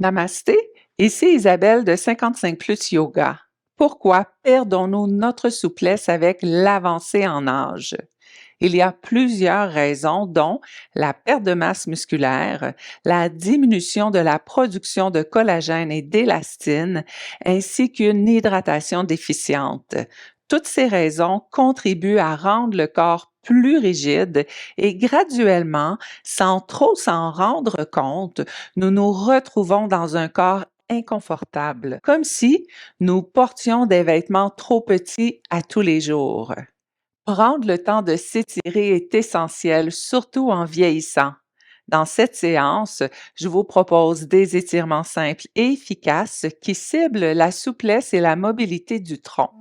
Namasté, ici Isabelle de 55 Plus Yoga. Pourquoi perdons-nous notre souplesse avec l'avancée en âge? Il y a plusieurs raisons, dont la perte de masse musculaire, la diminution de la production de collagène et d'élastine, ainsi qu'une hydratation déficiente. Toutes ces raisons contribuent à rendre le corps plus rigide et graduellement, sans trop s'en rendre compte, nous nous retrouvons dans un corps inconfortable, comme si nous portions des vêtements trop petits à tous les jours. Prendre le temps de s'étirer est essentiel, surtout en vieillissant. Dans cette séance, je vous propose des étirements simples et efficaces qui ciblent la souplesse et la mobilité du tronc.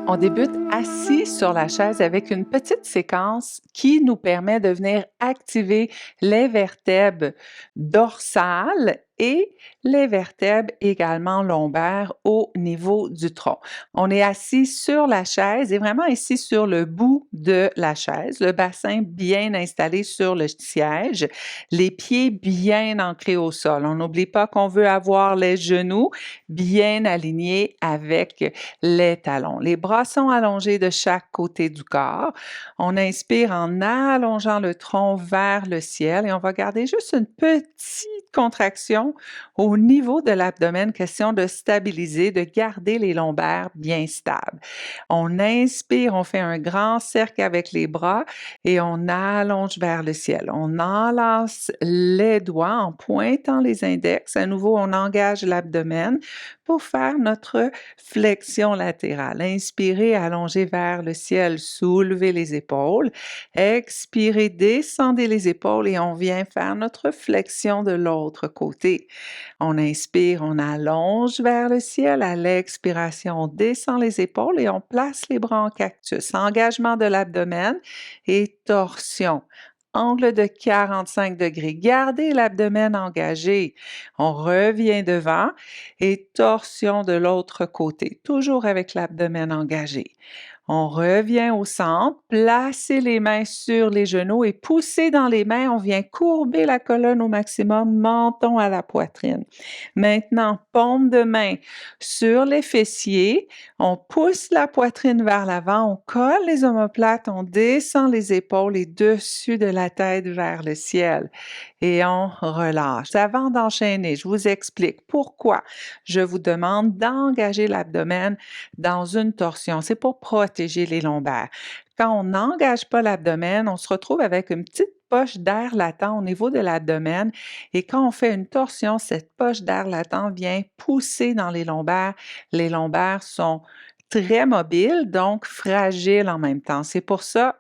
On débute assis sur la chaise avec une petite séquence qui nous permet de venir activer les vertèbres dorsales et les vertèbres également lombaires au niveau du tronc. On est assis sur la chaise et vraiment ici sur le bout de la chaise, le bassin bien installé sur le siège, les pieds bien ancrés au sol. On n'oublie pas qu'on veut avoir les genoux bien alignés avec les talons. Les bras sont allongés de chaque côté du corps. On inspire en allongeant le tronc vers le ciel et on va garder juste une petite contraction au niveau de l'abdomen, question de stabiliser, de garder les lombaires bien stables. On inspire, on fait un grand cercle avec les bras et on allonge vers le ciel. On enlace les doigts en pointant les index. À nouveau, on engage l'abdomen pour faire notre flexion latérale. Inspirez, allongez vers le ciel, soulevez les épaules. Expirez, descendez les épaules et on vient faire notre flexion de l'autre côté. On inspire, on allonge vers le ciel. À l'expiration, on descend les épaules et on place les bras en cactus. Engagement de l'abdomen et torsion. Angle de 45 degrés. Gardez l'abdomen engagé. On revient devant et torsion de l'autre côté, toujours avec l'abdomen engagé. On revient au centre, placez les mains sur les genoux et poussez dans les mains. On vient courber la colonne au maximum, menton à la poitrine. Maintenant, paume de main sur les fessiers. On pousse la poitrine vers l'avant, on colle les omoplates, on descend les épaules et dessus de la tête vers le ciel. Et on relâche. Avant d'enchaîner, je vous explique pourquoi je vous demande d'engager l'abdomen dans une torsion. C'est pour protéger les lombaires. Quand on n'engage pas l'abdomen, on se retrouve avec une petite poche d'air latent au niveau de l'abdomen et quand on fait une torsion, cette poche d'air latent vient pousser dans les lombaires. Les lombaires sont très mobiles, donc fragiles en même temps. C'est pour ça,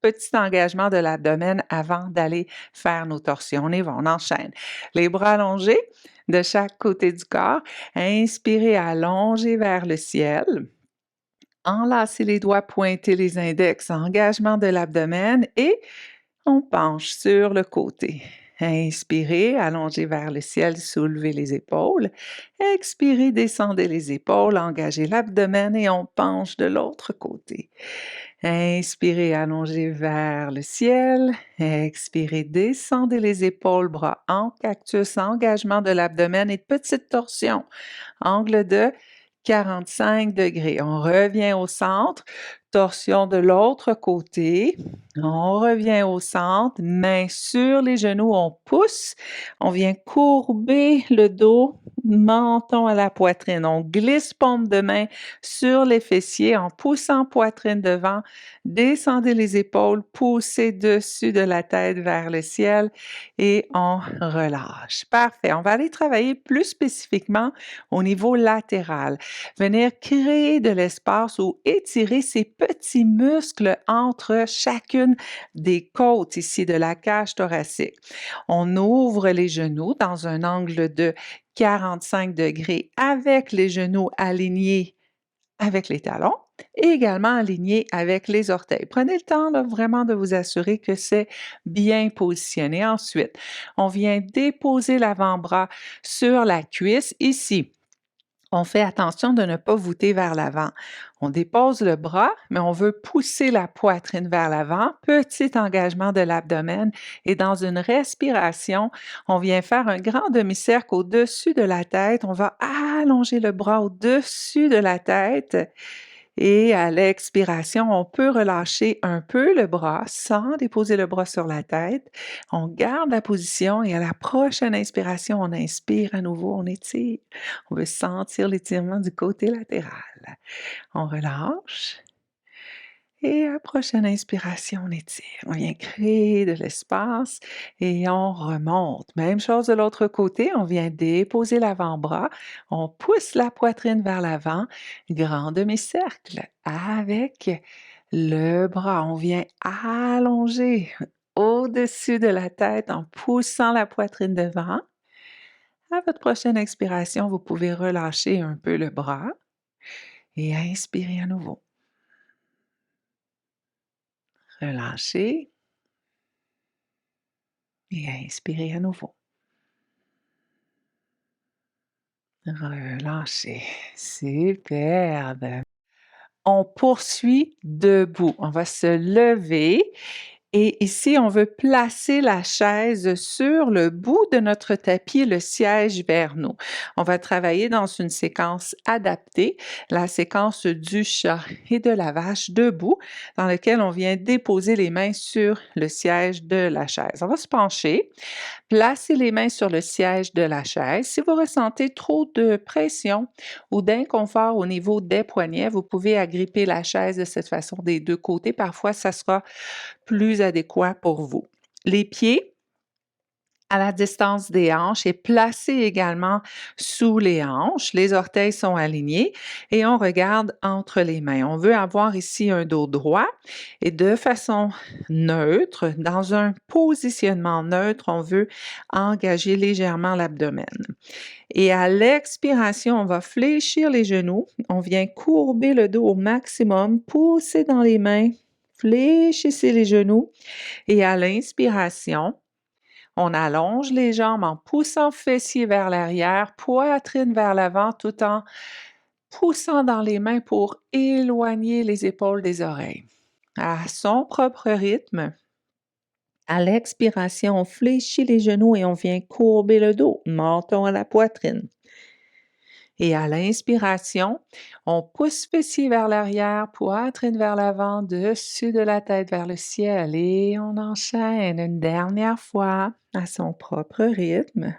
petit engagement de l'abdomen avant d'aller faire nos torsions. On y va, on enchaîne. Les bras allongés de chaque côté du corps. Inspirez, allongez vers le ciel. Enlacez les doigts, pointez les index, engagement de l'abdomen et on penche sur le côté. Inspirez, allongez vers le ciel, soulevez les épaules. Expirez, descendez les épaules, engagez l'abdomen et on penche de l'autre côté. Inspirez, allongez vers le ciel. Expirez, descendez les épaules, bras en cactus, engagement de l'abdomen et petite torsion. Angle de 45 degrés. On revient au centre, torsion de l'autre côté. On revient au centre, mains sur les genoux, on pousse. On vient courber le dos, menton à la poitrine. On glisse paume de main sur les fessiers en poussant poitrine devant. Descendez les épaules, poussez dessus de la tête vers le ciel et on relâche. Parfait. On va aller travailler plus spécifiquement au niveau latéral. Venir créer de l'espace ou étirer ces petits muscles entre chacune des côtes ici de la cage thoracique. On ouvre les genoux dans un angle de 45 degrés avec les genoux alignés avec les talons et également alignés avec les orteils. Prenez le temps là, vraiment de vous assurer que c'est bien positionné. Ensuite, on vient déposer l'avant-bras sur la cuisse ici. On fait attention de ne pas voûter vers l'avant. On dépose le bras, mais on veut pousser la poitrine vers l'avant. Petit engagement de l'abdomen et dans une respiration, on vient faire un grand demi-cercle au-dessus de la tête. On va allonger le bras au-dessus de la tête. Et à l'expiration, on peut relâcher un peu le bras sans déposer le bras sur la tête. On garde la position et à la prochaine inspiration, on inspire à nouveau, on étire. On veut sentir l'étirement du côté latéral. On relâche et à la prochaine inspiration, on étire. On vient créer de l'espace et on remonte. Même chose de l'autre côté, on vient déposer l'avant-bras, on pousse la poitrine vers l'avant, grand demi-cercle avec le bras. On vient allonger au-dessus de la tête en poussant la poitrine devant. À votre prochaine expiration, vous pouvez relâcher un peu le bras et inspirer à nouveau. Relâchez et inspirez à nouveau. Relâchez. Superbe. On poursuit debout. On va se lever et ici, on veut placer la chaise sur le bout de notre tapis, le siège vers nous. On va travailler dans une séquence adaptée, la séquence du chat et de la vache debout, dans laquelle on vient déposer les mains sur le siège de la chaise. On va se pencher. Placez les mains sur le siège de la chaise. Si vous ressentez trop de pression ou d'inconfort au niveau des poignets, vous pouvez agripper la chaise de cette façon des deux côtés. Parfois, ça sera plus adéquat pour vous. Les pieds à la distance des hanches et placés également sous les hanches. Les orteils sont alignés et on regarde entre les mains. On veut avoir ici un dos droit et de façon neutre, dans un positionnement neutre, on veut engager légèrement l'abdomen. Et à l'expiration, on va fléchir les genoux. On vient courber le dos au maximum, pousser dans les mains, fléchissez les genoux et à l'inspiration, on allonge les jambes en poussant fessiers vers l'arrière, poitrine vers l'avant, tout en poussant dans les mains pour éloigner les épaules des oreilles. À son propre rythme, à l'expiration, on fléchit les genoux et on vient courber le dos, menton à la poitrine. Et à l'inspiration, on pousse fessiers vers l'arrière, poitrine vers l'avant, dessus de la tête vers le ciel et on enchaîne une dernière fois à son propre rythme.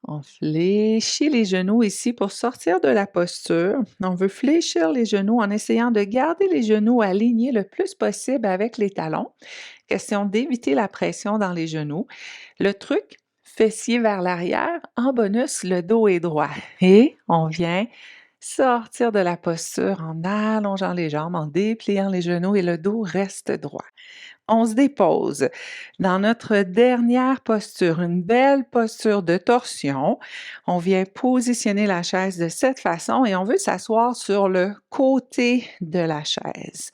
On fléchit les genoux ici pour sortir de la posture. On veut fléchir les genoux en essayant de garder les genoux alignés le plus possible avec les talons. Question d'éviter la pression dans les genoux. Le truc, fessier vers l'arrière. En bonus, le dos est droit. Et on vient sortir de la posture en allongeant les jambes, en dépliant les genoux et le dos reste droit. On se dépose dans notre dernière posture, une belle posture de torsion. On vient positionner la chaise de cette façon et on veut s'asseoir sur le côté de la chaise.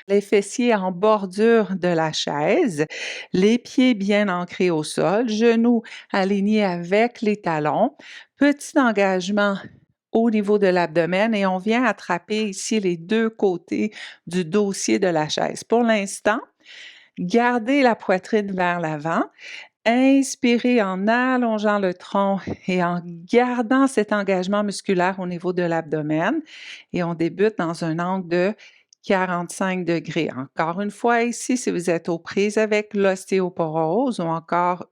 Les fessiers en bordure de la chaise, les pieds bien ancrés au sol, genoux alignés avec les talons, petit engagement au niveau de l'abdomen et on vient attraper ici les deux côtés du dossier de la chaise. Pour l'instant, gardez la poitrine vers l'avant. Inspirez en allongeant le tronc et en gardant cet engagement musculaire au niveau de l'abdomen. Et on débute dans un angle de 45 degrés. Encore une fois ici, si vous êtes aux prises avec l'ostéoporose ou encore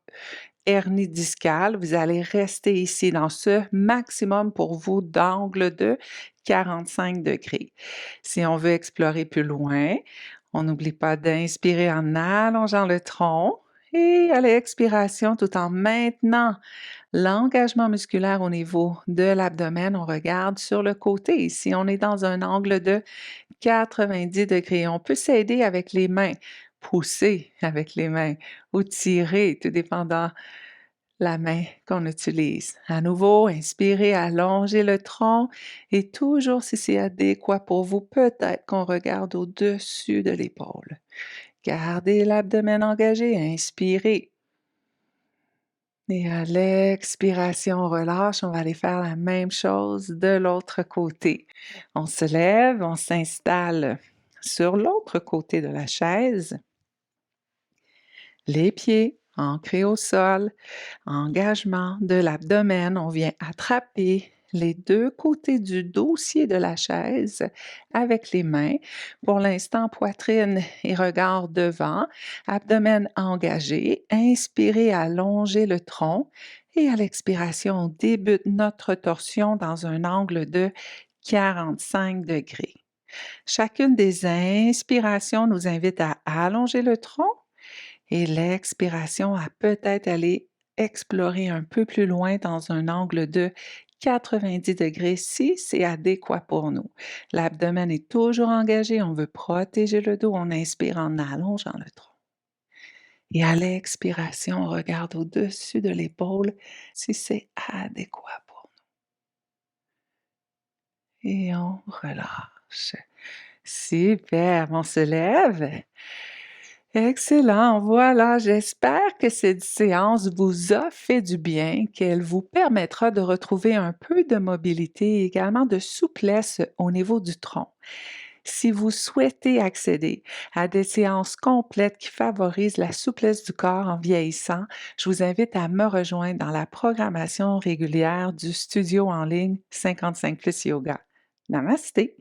hernie discale, vous allez rester ici dans ce maximum pour vous d'angle de 45 degrés. Si on veut explorer plus loin, on n'oublie pas d'inspirer en allongeant le tronc et à l'expiration, tout en maintenant l'engagement musculaire au niveau de l'abdomen, on regarde sur le côté. Ici, on est dans un angle de 90 degrés. On peut s'aider avec les mains, pousser avec les mains ou tirer, tout dépendant la main qu'on utilise. À nouveau, inspirez, allongez le tronc et toujours si c'est adéquat pour vous, peut-être qu'on regarde au-dessus de l'épaule. Gardez l'abdomen engagé, inspirez. Et à l'expiration, on relâche. On va aller faire la même chose de l'autre côté. On se lève, on s'installe sur l'autre côté de la chaise. Les pieds ancrés au sol, engagement de l'abdomen. On vient attraper les deux côtés du dossier de la chaise avec les mains. Pour l'instant, poitrine et regard devant, abdomen engagé. Inspirez, allongez le tronc et à l'expiration, on débute notre torsion dans un angle de 45 degrés. Chacune des inspirations nous invite à allonger le tronc et l'expiration à peut-être aller explorer un peu plus loin dans un angle de 90 degrés si c'est adéquat pour nous. L'abdomen est toujours engagé, on veut protéger le dos, on inspire en allongeant le tronc. Et à l'expiration, on regarde au-dessus de l'épaule si c'est adéquat pour nous. Et on relâche. Super, on se lève. Excellent, voilà, j'espère que cette séance vous a fait du bien, qu'elle vous permettra de retrouver un peu de mobilité et également de souplesse au niveau du tronc. Si vous souhaitez accéder à des séances complètes qui favorisent la souplesse du corps en vieillissant, je vous invite à me rejoindre dans la programmation régulière du studio en ligne 55 Plus Yoga. Namasté!